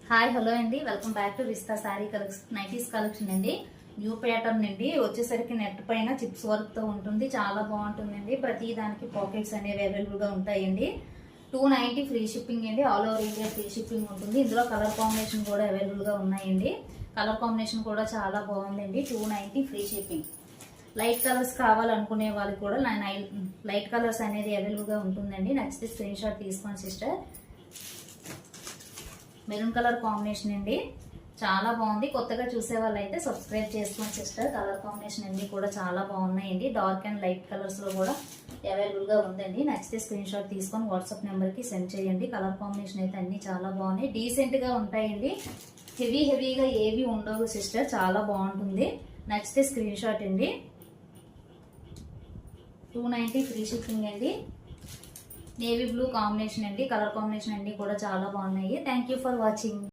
Hi hello అండి, welcome back to Rishta sari collection nighties collection అండి. New pattern అండి. వచ్చేసరికి నెట్ పైన చిప్స్ వర్క్ తో ఉంటుంది. చాలా బాగుంటుందండి. ప్రతి దానికి పాకెట్స్ అనేవి అవైలబుల్ గా ఉంటాయండి. 290 ఫ్రీ షిప్పింగ్ అండి. All over India free shipping ఉంటుంది. ఇందులో కలర్ కాంబినేషన్ కూడా అవైలబుల్ గా ఉన్నాయండి. కలర్ కాంబినేషన్ కూడా చాలా బాగుందండి. 290 ఫ్రీ షిప్పింగ్. లైట్ కలర్స్ కావాలనుకునే వాళ్ళకి కూడా లైట్ కలర్స్ అనేది అవైలబుల్ గా ఉంటుందండి. నచ్చితే స్క్రీన్ షాట్ తీసుకోండి సిస్టర్. మెరూన్ కలర్ కాంబినేషన్ అండి. చాలా బాగుంది. కొత్తగా చూసే వాళ్ళు అయితే సబ్స్క్రైబ్ చేసుకోండి సిస్టర్. కలర్ కాంబినేషన్ అన్ని కూడా చాలా బాగున్నాయండి. డార్క్ అండ్ లైట్ కలర్స్ లో కూడా అవైలబుల్ గా ఉందండి. నచ్చితే స్క్రీన్ షాట్ తీసుకొని వాట్సాప్ నెంబర్ కి సెండ్ చేయండి. కలర్ కాంబినేషన్ అయితే అన్ని చాలా బాగున్నాయి. డీసెంట్ గా ఉంటాయండి. హెవీగా ఏవి ఉండవు సిస్టర్. చాలా బాగుంటుంది. నచ్చితే స్క్రీన్ షాట్ అండి. 290 ఫ్రీ షిప్పింగ్ అండి. నేవీ బ్లూ కాంబినేషన్ అండి. కలర్ కాంబినేషన్ అన్ని కూడా చాలా బాగున్నాయి. Thank you for watching.